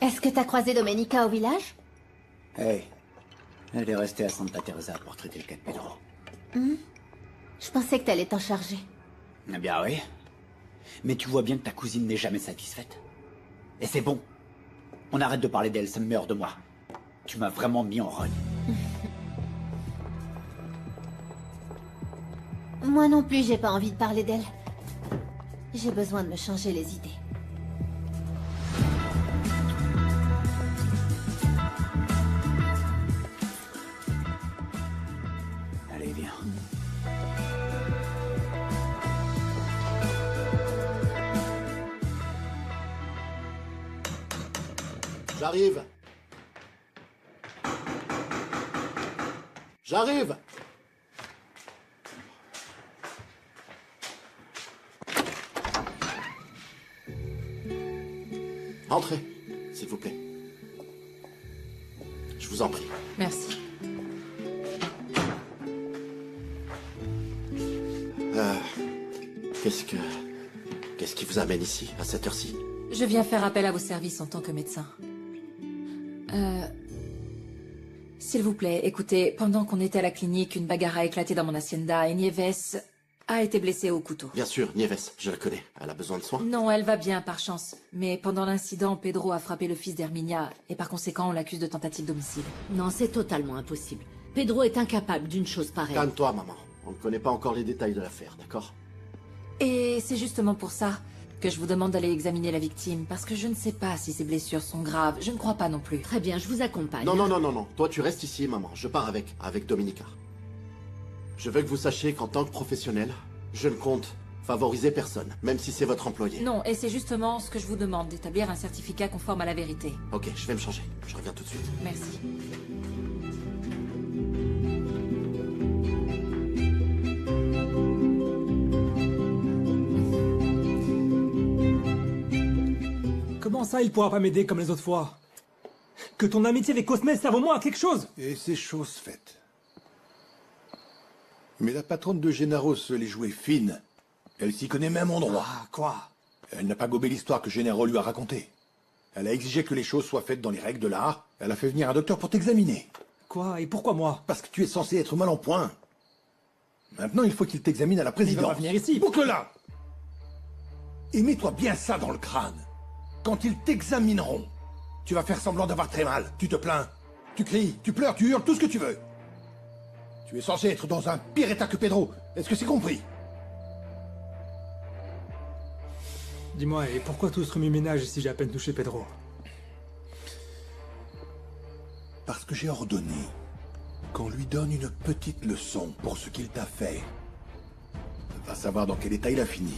Est-ce que t'as croisé Domenica au village? Hey, elle est restée à Santa Teresa pour traiter le cas de Pedro. Je pensais que t'allais t'en charger. Eh bien oui. Mais tu vois bien que ta cousine n'est jamais satisfaite. Et c'est bon. On arrête de parler d'elle, ça me met hors de moi. Tu m'as vraiment mis en rogne. Moi non plus, j'ai pas envie de parler d'elle. J'ai besoin de me changer les idées. Allez, viens. J'arrive. J'arrive. Entrez, s'il vous plaît. Je vous en prie. Merci. Qu'est-ce qui vous amène ici, à cette heure-ci? Je viens faire appel à vos services en tant que médecin. S'il vous plaît, écoutez, pendant qu'on était à la clinique, une bagarre a éclaté dans mon hacienda et Nieves a été blessée au couteau. Bien sûr, Nieves, je la connais. Elle a besoin de soins? Non, elle va bien, par chance. Mais pendant l'incident, Pedro a frappé le fils d'Herminia, et par conséquent, on l'accuse de tentative d'homicide. Non, c'est totalement impossible. Pedro est incapable d'une chose pareille. Calme-toi, maman. On ne connaît pas encore les détails de l'affaire, d'accord? Et c'est justement pour ça que je vous demande d'aller examiner la victime, parce que je ne sais pas si ses blessures sont graves. Je ne crois pas non plus. Très bien, je vous accompagne. Non. Toi, tu restes ici, maman. Je pars avec Domenica. Je veux que vous sachiez qu'en tant que professionnel, je ne compte favoriser personne, même si c'est votre employé. Non, et c'est justement ce que je vous demande, d'établir un certificat conforme à la vérité. Ok, je vais me changer. Je reviens tout de suite. Merci. Comment ça, il pourra pas m'aider comme les autres fois? Que ton amitié avec Cosme serve au moins à quelque chose! Et c'est chose faite. Mais la patronne de Gennaro se les jouait fine. Elle s'y connaît même en droit. Ah, quoi? Elle n'a pas gobé l'histoire que Gennaro lui a racontée. Elle a exigé que les choses soient faites dans les règles de l'art. Elle a fait venir un docteur pour t'examiner. Quoi? Et pourquoi moi? Parce que tu es censé être mal en point. Maintenant, il faut qu'il t'examine à la présidence. Il va pas venir ici. Boucle-la! Et mets-toi bien ça dans le crâne. Quand ils t'examineront, tu vas faire semblant d'avoir très mal. Tu te plains, tu cries, tu pleures, tu hurles, tout ce que tu veux. Tu es censé être dans un pire état que Pedro. Est-ce que c'est compris? Dis-moi, et pourquoi tout ce remue-ménage si j'ai à peine touché Pedro? Parce que j'ai ordonné qu'on lui donne une petite leçon pour ce qu'il t'a fait. Va savoir dans quel état il a fini.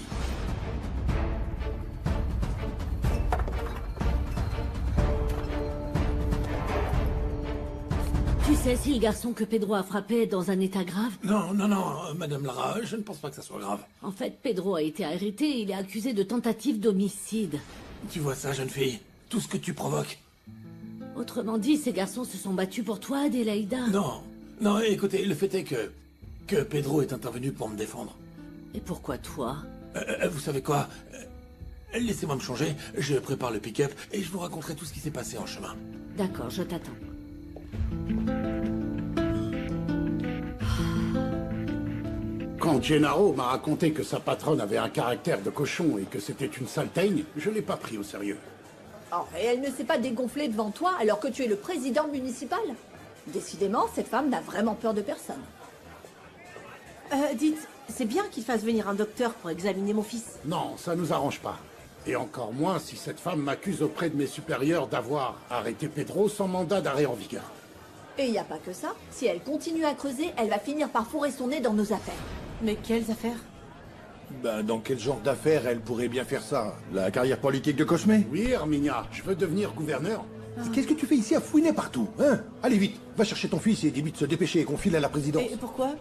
Tu sais si le garçon que Pedro a frappé est dans un état grave? Non, Madame Lara, je ne pense pas que ça soit grave. En fait, Pedro a été arrêté et il est accusé de tentative d'homicide. Tu vois ça, jeune fille? Tout ce que tu provoques. Autrement dit, ces garçons se sont battus pour toi, Adélaïda. Non, écoutez, le fait est que Pedro est intervenu pour me défendre. Et pourquoi toi? Vous savez quoi? Laissez-moi me changer, je prépare le pick-up et je vous raconterai tout ce qui s'est passé en chemin. D'accord, je t'attends. Quand Gennaro m'a raconté que sa patronne avait un caractère de cochon et que c'était une sale teigne, je l'ai pas pris au sérieux. Oh, et elle ne s'est pas dégonflée devant toi alors que tu es le président municipal? Décidément, cette femme n'a vraiment peur de personne. Dites, c'est bien qu'il fasse venir un docteur pour examiner mon fils. Non, ça nous arrange pas. Et encore moins si cette femme m'accuse auprès de mes supérieurs d'avoir arrêté Pedro sans mandat d'arrêt en vigueur. Et il n'y a pas que ça. Si elle continue à creuser, elle va finir par fourrer son nez dans nos affaires. Mais quelles affaires? Ben, dans quel genre d'affaires elle pourrait bien faire ça? La carrière politique de Cosme? Oui, Herminia, je veux devenir gouverneur. Qu'est-ce que tu fais ici à fouiner partout, hein? Allez vite, va chercher ton fils et dis-lui de se dépêcher et qu'on file à la présidence. Et pourquoi?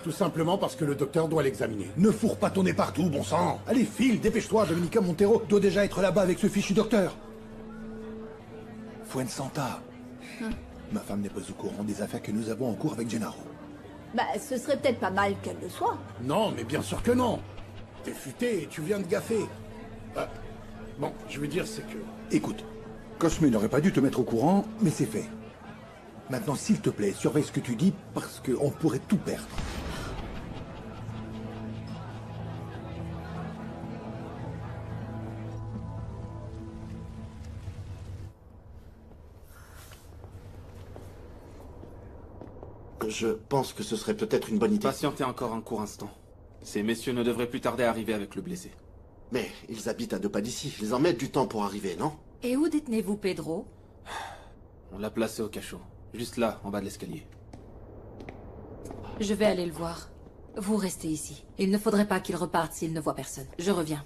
Tout simplement parce que le docteur doit l'examiner. Ne fourre pas ton nez partout, bon sang. Allez, file, dépêche-toi, Domenica Montero doit déjà être là-bas avec ce fichu docteur. Fuensanta. Ma femme n'est pas au courant des affaires que nous avons en cours avec Gennaro. Bah, ce serait peut-être pas mal qu'elle le soit. Non, mais bien sûr que non. T'es futé et tu viens de gaffer. Bon, je veux dire, c'est que... Écoute, Cosme n'aurait pas dû te mettre au courant, mais c'est fait. Maintenant, s'il te plaît, surveille ce que tu dis, parce qu'on pourrait tout perdre. Je pense que ce serait peut-être une bonne idée. Patientez encore un court instant. Ces messieurs ne devraient plus tarder à arriver avec le blessé. Mais ils habitent à 2 pas d'ici. Ils en mettent du temps pour arriver, non? Et où détenez-vous Pedro? On l'a placé au cachot. Juste là, en bas de l'escalier. Je vais aller le voir. Vous restez ici. Il ne faudrait pas qu'il reparte s'il ne voit personne. Je reviens.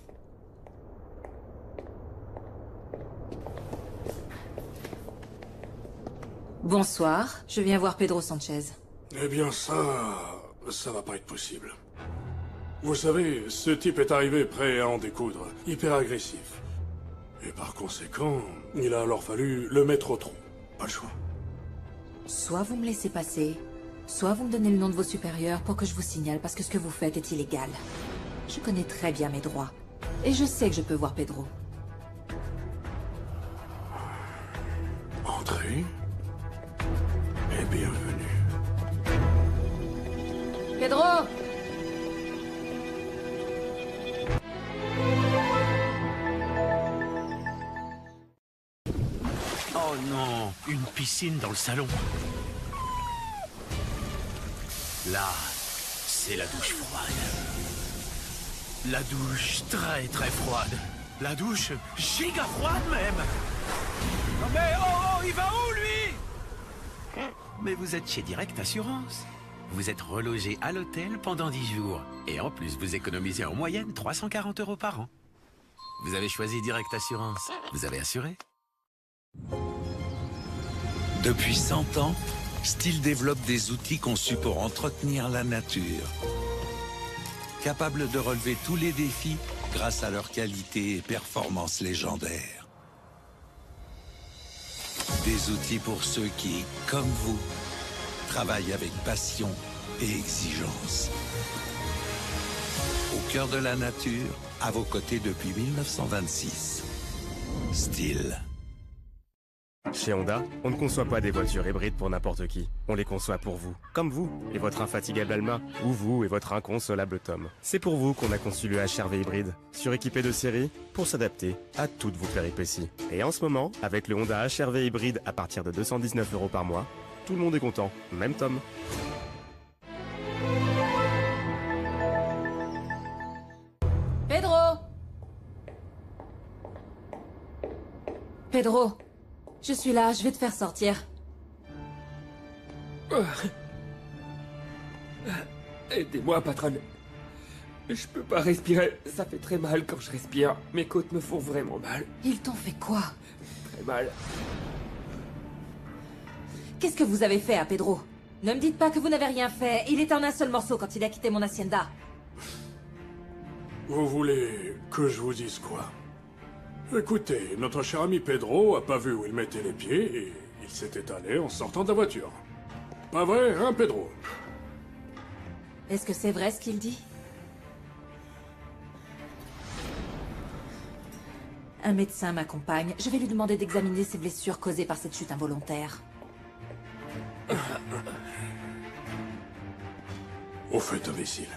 Bonsoir, je viens voir Pedro Sanchez. Eh bien ça va pas être possible. Vous savez, ce type est arrivé prêt à en découdre, hyper agressif. Et par conséquent, il a alors fallu le mettre au tronc. Pas le choix. Soit vous me laissez passer, soit vous me donnez le nom de vos supérieurs pour que je vous signale parce que ce que vous faites est illégal. Je connais très bien mes droits. Et je sais que je peux voir Pedro. Entrez. Et bienvenue. Pedro! Oh non, une piscine dans le salon. Là, c'est la douche froide. La douche très froide. La douche giga froide même. Non mais oh, il va où lui? Mais vous êtes chez Direct Assurance. Vous êtes relogé à l'hôtel pendant 10 jours. Et en plus, vous économisez en moyenne 340 € par an. Vous avez choisi Direct Assurance. Vous avez assuré? Depuis 100 ans, Stihl développe des outils conçus pour entretenir la nature. Capables de relever tous les défis grâce à leur qualité et performance légendaires. Des outils pour ceux qui, comme vous, travaillent avec passion et exigence. Au cœur de la nature, à vos côtés depuis 1926. Stihl. Chez Honda, on ne conçoit pas des voitures hybrides pour n'importe qui. On les conçoit pour vous, comme vous et votre infatigable Alma, ou vous et votre inconsolable Tom. C'est pour vous qu'on a conçu le HR-V hybride, suréquipé de série pour s'adapter à toutes vos péripéties. Et en ce moment, avec le Honda HR-V hybride à partir de 219 € par mois, tout le monde est content, même Tom. Pedro! Pedro! Je suis là, je vais te faire sortir. Aidez-moi, patronne. Je peux pas respirer. Ça fait très mal quand je respire. Mes côtes me font vraiment mal. Ils t'ont fait quoi? Très mal. Qu'est-ce que vous avez fait à Pedro? Ne me dites pas que vous n'avez rien fait. Il était en un seul morceau quand il a quitté mon hacienda. Vous voulez que je vous dise quoi? Écoutez, notre cher ami Pedro a pas vu où il mettait les pieds et il s'est étalé en sortant de la voiture. Pas vrai, hein, Pedro? Est-ce que c'est vrai ce qu'il dit? Un médecin m'accompagne. Je vais lui demander d'examiner ses blessures causées par cette chute involontaire. Au fait, imbécile.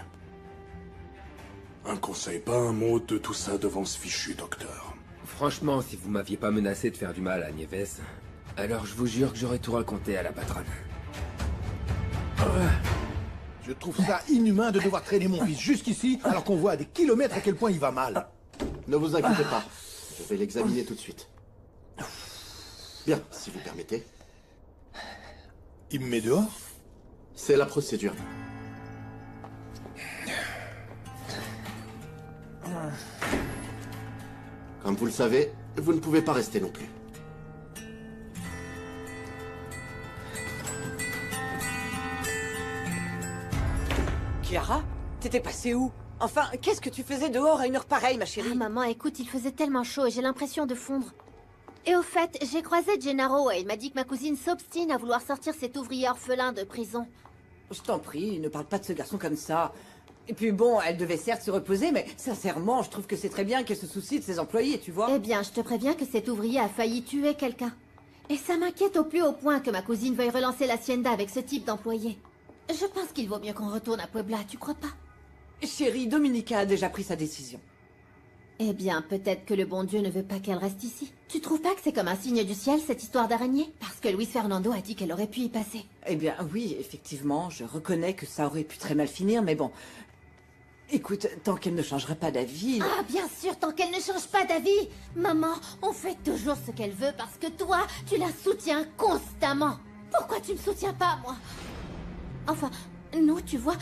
Un conseil, pas un mot de tout ça devant ce fichu docteur. Franchement, si vous m'aviez pas menacé de faire du mal à Nieves, alors je vous jure que j'aurais tout raconté à la patronne. Je trouve ça inhumain de devoir traîner mon fils jusqu'ici alors qu'on voit à des kilomètres à quel point il va mal. Ne vous inquiétez pas. Je vais l'examiner tout de suite. Bien, si vous permettez. Il me met dehors? C'est la procédure. Comme vous le savez, vous ne pouvez pas rester non plus. Chiara, t'étais passée où? Enfin, qu'est-ce que tu faisais dehors à une heure pareille, ma chérie? Ah, maman, écoute, il faisait tellement chaud et j'ai l'impression de fondre. Et au fait, j'ai croisé Gennaro et il m'a dit que ma cousine s'obstine à vouloir sortir cet ouvrier orphelin de prison. Je t'en prie, ne parle pas de ce garçon comme ça. Et puis bon, elle devait certes se reposer, mais sincèrement, je trouve que c'est très bien qu'elle se soucie de ses employés, tu vois. Eh bien, je te préviens que cet ouvrier a failli tuer quelqu'un. Et ça m'inquiète au plus haut point que ma cousine veuille relancer l'hacienda avec ce type d'employé. Je pense qu'il vaut mieux qu'on retourne à Puebla, tu crois pas? Chérie, Dominica a déjà pris sa décision. Eh bien, peut-être que le bon Dieu ne veut pas qu'elle reste ici. Tu trouves pas que c'est comme un signe du ciel, cette histoire d'araignée? Parce que Luis Fernando a dit qu'elle aurait pu y passer. Eh bien, oui, effectivement, je reconnais que ça aurait pu très mal finir, mais bon... Écoute, tant qu'elle ne changera pas d'avis... Ah, bien sûr, tant qu'elle ne change pas d'avis. Maman, on fait toujours ce qu'elle veut parce que toi, tu la soutiens constamment. Pourquoi tu me soutiens pas, moi? Enfin, nous, tu vois...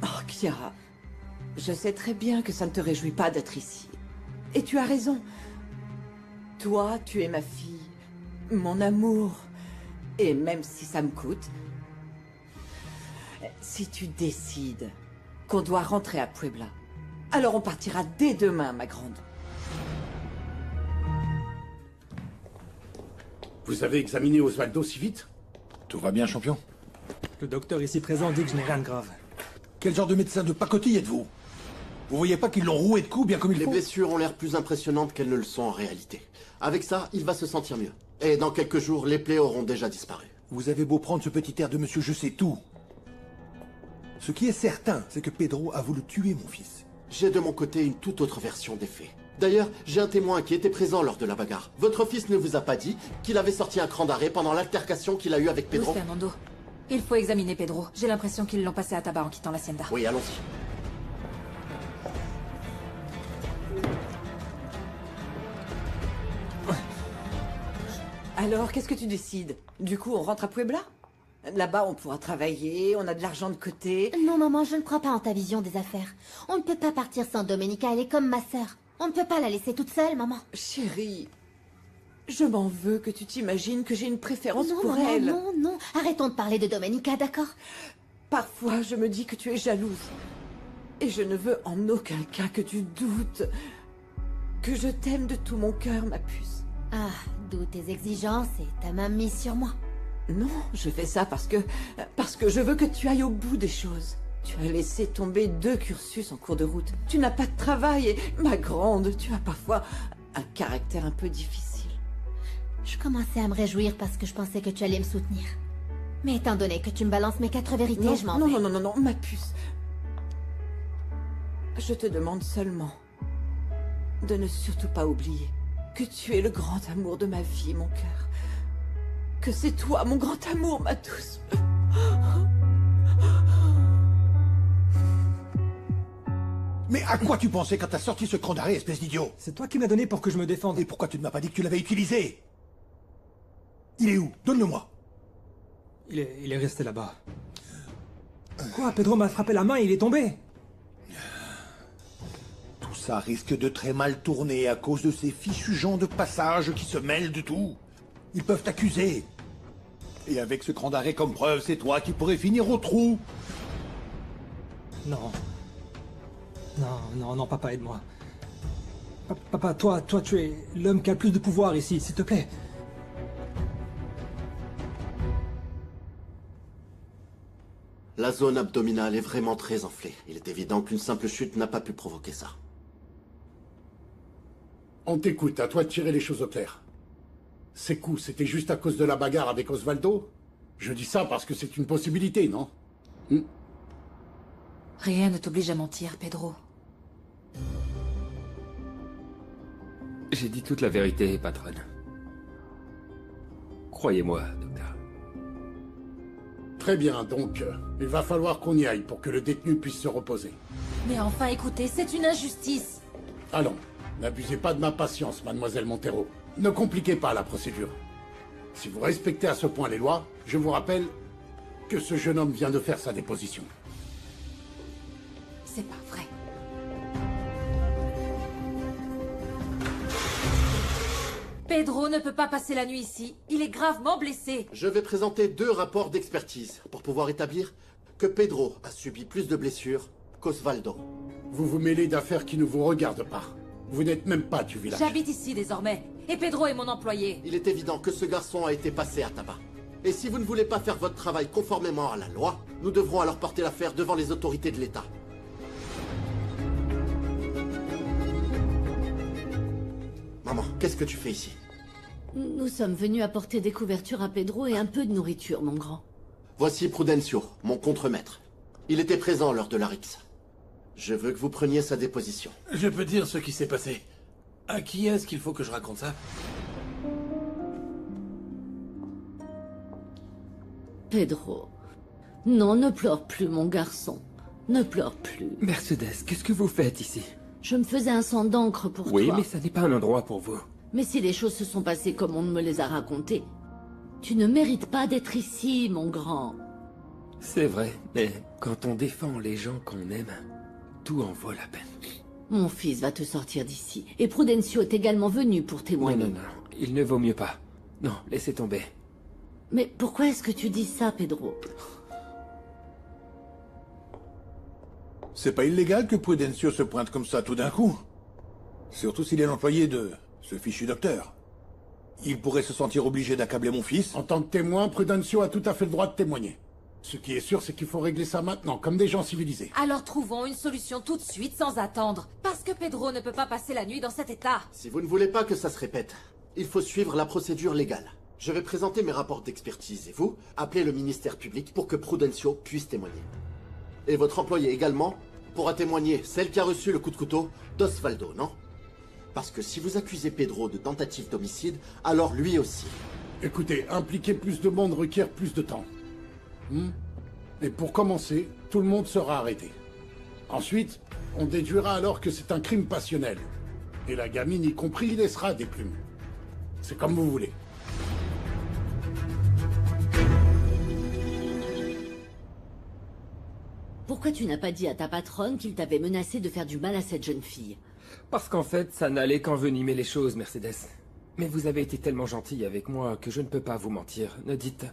Oh, Chiara, je sais très bien que ça ne te réjouit pas d'être ici. Et tu as raison. Toi, tu es ma fille, mon amour. Et même si ça me coûte... Si tu décides qu'on doit rentrer à Puebla, alors on partira dès demain, ma grande. Vous avez examiné Osvaldo si vite? Tout va bien, champion? Le docteur ici présent dit que je n'ai rien de grave. Quel genre de médecin de pacotille êtes-vous? Vous voyez pas qu'ils l'ont roué de coups bien comme il faut? Les blessures ont l'air plus impressionnantes qu'elles ne le sont en réalité. Avec ça, il va se sentir mieux. Et dans quelques jours, les plaies auront déjà disparu. Vous avez beau prendre ce petit air de monsieur je sais tout. Ce qui est certain, c'est que Pedro a voulu tuer mon fils. J'ai de mon côté une toute autre version des faits. D'ailleurs, j'ai un témoin qui était présent lors de la bagarre. Votre fils ne vous a pas dit qu'il avait sorti un cran d'arrêt pendant l'altercation qu'il a eue avec Pedro? Luis Fernando, il faut examiner Pedro. J'ai l'impression qu'ils l'ont passé à tabac en quittant l'hacienda. Oui, allons-y. Alors, qu'est-ce que tu décides? Du coup, on rentre à Puebla? Là-bas, on pourra travailler, on a de l'argent de côté. Non, maman, je ne crois pas en ta vision des affaires. On ne peut pas partir sans Domenica, elle est comme ma sœur. On ne peut pas la laisser toute seule, maman. Chérie, je m'en veux que tu t'imagines que j'ai une préférence Non, pour maman, elle. non, non. Arrêtons de parler de Domenica, d'accord? Parfois, je me dis que tu es jalouse. Et je ne veux en aucun cas que tu doutes. Que je t'aime de tout mon cœur, ma puce. Ah, d'où tes exigences et ta main mise sur moi. Non, je fais ça parce que je veux que tu ailles au bout des choses. Tu as laissé tomber 2 cursus en cours de route. Tu n'as pas de travail et, ma grande, tu as parfois un caractère un peu difficile. Je commençais à me réjouir parce que je pensais que tu allais me soutenir. Mais étant donné que tu me balances mes 4 vérités, Non, je m'en non, vais. non, non, non, non, ma puce. Je te demande seulement de ne surtout pas oublier que tu es le grand amour de ma vie, mon cœur. Que c'est toi, mon grand amour, ma douce. Mais à quoi tu pensais quand t'as sorti ce cran d'arrêt, espèce d'idiot? C'est toi qui me l'as donné pour que je me défende. Et pourquoi tu ne m'as pas dit que tu l'avais utilisé? Il est où? Donne-le-moi. Il est resté là-bas. Quoi? Pedro m'a frappé la main et il est tombé. Tout ça risque de très mal tourner à cause de ces fichus gens de passage qui se mêlent de tout. Ils peuvent t'accuser. Et avec ce cran d'arrêt comme preuve, c'est toi qui pourrais finir au trou. Non. Non, papa, aide-moi. Papa, toi, tu es l'homme qui a le plus de pouvoir ici, s'il te plaît. La zone abdominale est vraiment très enflée. Il est évident qu'une simple chute n'a pas pu provoquer ça. On t'écoute, à toi de tirer les choses au clair. Ces coups, c'était juste à cause de la bagarre avec Osvaldo? Je dis ça parce que c'est une possibilité, non? Rien ne t'oblige à mentir, Pedro. J'ai dit toute la vérité, patronne. Croyez-moi, docteur. Très bien, donc, il va falloir qu'on y aille pour que le détenu puisse se reposer. Mais enfin, écoutez, c'est une injustice. Allons, n'abusez pas de ma patience, mademoiselle Montero. Ne compliquez pas la procédure. Si vous respectez à ce point les lois, je vous rappelle que ce jeune homme vient de faire sa déposition. C'est pas vrai. Pedro ne peut pas passer la nuit ici. Il est gravement blessé. Je vais présenter 2 rapports d'expertise pour pouvoir établir que Pedro a subi plus de blessures qu'Osvaldo. Vous vous mêlez d'affaires qui ne vous regardent pas. Vous n'êtes même pas du village. J'habite ici désormais. Et Pedro est mon employé. Il est évident que ce garçon a été passé à tabac. Et si vous ne voulez pas faire votre travail conformément à la loi, nous devrons alors porter l'affaire devant les autorités de l'État. Maman, qu'est-ce que tu fais ici? Nous sommes venus apporter des couvertures à Pedro et un peu de nourriture, mon grand. Voici Prudencio, mon contremaître. Il était présent lors de la rixe. Je veux que vous preniez sa déposition. Je peux dire ce qui s'est passé. À qui est-ce qu'il faut que je raconte ça? Pedro. Non, ne pleure plus, mon garçon. Ne pleure plus. Mercedes, qu'est-ce que vous faites ici? Je me faisais un sang d'encre pour toi. Oui, mais ça n'est pas un endroit pour vous. Mais si les choses se sont passées comme on me les a racontées, tu ne mérites pas d'être ici, mon grand. C'est vrai, mais quand on défend les gens qu'on aime, tout en vaut la peine. Mon fils va te sortir d'ici. Et Prudencio est également venu pour témoigner. Non, il ne vaut mieux pas. Non, laissez tomber. Mais pourquoi est-ce que tu dis ça, Pedro? C'est pas illégal que Prudencio se pointe comme ça tout d'un coup. Surtout s'il est l'employé de ce fichu docteur. Il pourrait se sentir obligé d'accabler mon fils. En tant que témoin, Prudencio a tout à fait le droit de témoigner. Ce qui est sûr, c'est qu'il faut régler ça maintenant, comme des gens civilisés. Alors trouvons une solution tout de suite, sans attendre. Parce que Pedro ne peut pas passer la nuit dans cet état. Si vous ne voulez pas que ça se répète, il faut suivre la procédure légale. Je vais présenter mes rapports d'expertise et vous, appelez le ministère public pour que Prudencio puisse témoigner. Et votre employé également pourra témoigner, celle qui a reçu le coup de couteau d'Osvaldo, non? Parce que si vous accusez Pedro de tentative d'homicide, alors lui aussi. Écoutez, impliquer plus de monde requiert plus de temps. Et pour commencer, tout le monde sera arrêté. Ensuite, on déduira alors que c'est un crime passionnel. Et la gamine y compris laissera des plumes. C'est comme vous voulez. Pourquoi tu n'as pas dit à ta patronne qu'il t'avait menacé de faire du mal à cette jeune fille? Parce qu'en fait, ça n'allait qu'envenimer les choses, Mercedes. Mais vous avez été tellement gentille avec moi que je ne peux pas vous mentir. Ne dites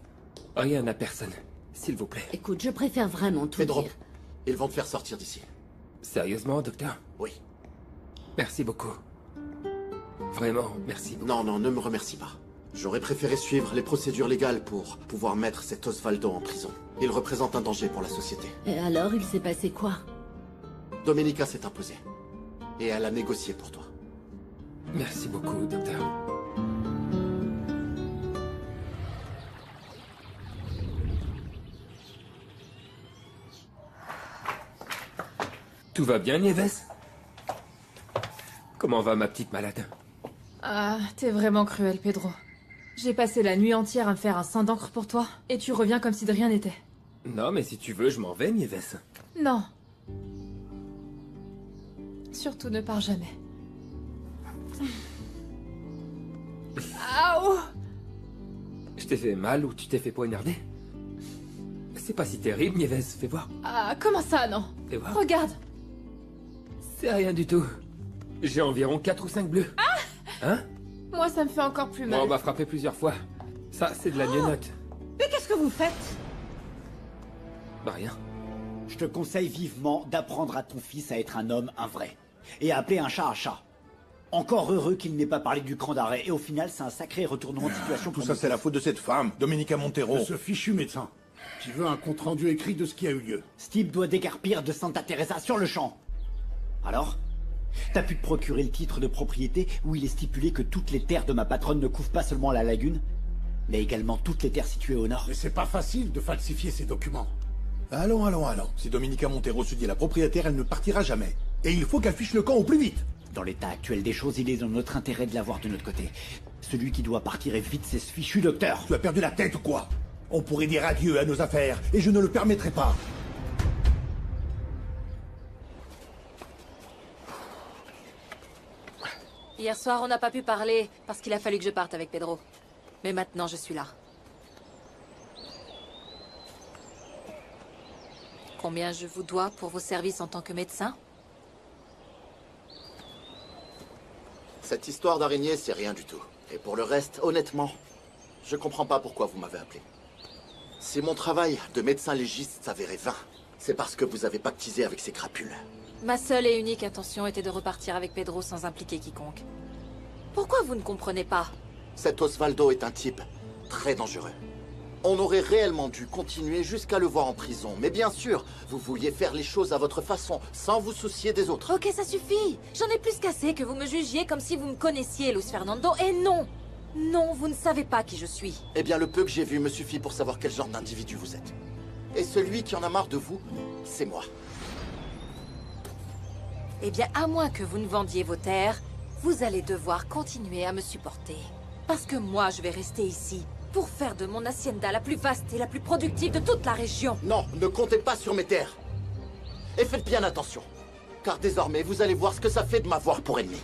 rien à personne, s'il vous plaît. Écoute, je préfère vraiment tout Pedro, dire. ils vont te faire sortir d'ici. Sérieusement, docteur? Oui. Merci beaucoup. Vraiment, merci beaucoup. Non, ne me remercie pas. J'aurais préféré suivre les procédures légales pour pouvoir mettre cet Osvaldo en prison. Il représente un danger pour la société. Et alors, il s'est passé quoi? Domenica s'est imposée. Et elle a négocié pour toi. Merci beaucoup, docteur. Tout va bien, Nieves? Comment va ma petite malade? Ah, t'es vraiment cruel, Pedro. J'ai passé la nuit entière à me faire un sang d'encre pour toi, et tu reviens comme si de rien n'était. Non, mais si tu veux, je m'en vais, Nieves. Non. Surtout ne pars jamais. Aouh! Je t'ai fait mal ou tu t'es fait poignarder? C'est pas si terrible, Nieves, fais voir. Ah, comment ça, non? Fais voir. Regarde! C'est rien du tout. J'ai environ 4 ou 5 bleus. Ah! Hein? Moi, ça me fait encore plus mal. Bon, on m'a frappé plusieurs fois. Ça, c'est de la gnenotte. Mais qu'est-ce que vous faites? Bah rien. Je te conseille vivement d'apprendre à ton fils à être un homme, un vrai. Et à appeler un chat. Encore heureux qu'il n'ait pas parlé du cran d'arrêt. Et au final, c'est un sacré retournement de situation. Tout ça, c'est la faute de cette femme, Domenica Montero. De ce fichu médecin, qui veut un compte-rendu écrit de ce qui a eu lieu. Steve doit décarpir de Santa Teresa sur le champ. Alors? T'as pu te procurer le titre de propriété où il est stipulé que toutes les terres de ma patronne ne couvrent pas seulement la lagune, mais également toutes les terres situées au nord. Mais c'est pas facile de falsifier ces documents. Allons. Si Domenica Montero se dit la propriétaire, elle ne partira jamais. Et il faut qu'elle fiche le camp au plus vite. Dans l'état actuel des choses, il est dans notre intérêt de l'avoir de notre côté. Celui qui doit partir et vite, c'est ce fichu docteur. Tu as perdu la tête ou quoi? On pourrait dire adieu à nos affaires, et je ne le permettrai pas. Hier soir, on n'a pas pu parler parce qu'il a fallu que je parte avec Pedro. Mais maintenant, je suis là. Combien je vous dois pour vos services en tant que médecin? Cette histoire d'araignée, c'est rien du tout. Et pour le reste, honnêtement, je comprends pas pourquoi vous m'avez appelé. Si mon travail de médecin légiste s'avérait vain, c'est parce que vous avez pactisé avec ces crapules. Ma seule et unique intention était de repartir avec Pedro sans impliquer quiconque. Pourquoi vous ne comprenez pas? Cet Osvaldo est un type très dangereux. On aurait réellement dû continuer jusqu'à le voir en prison. Mais bien sûr, vous vouliez faire les choses à votre façon, sans vous soucier des autres. Ok, ça suffit. J'en ai plus qu'assez que vous me jugiez comme si vous me connaissiez, Luis Fernando. Et non! Non, vous ne savez pas qui je suis. Eh bien, le peu que j'ai vu me suffit pour savoir quel genre d'individu vous êtes. Et celui qui en a marre de vous, c'est moi. Eh bien, à moins que vous ne vendiez vos terres, vous allez devoir continuer à me supporter. Parce que moi, je vais rester ici pour faire de mon hacienda la plus vaste et la plus productive de toute la région. Non, ne comptez pas sur mes terres. Et faites bien attention. Car désormais, vous allez voir ce que ça fait de m'avoir pour ennemi.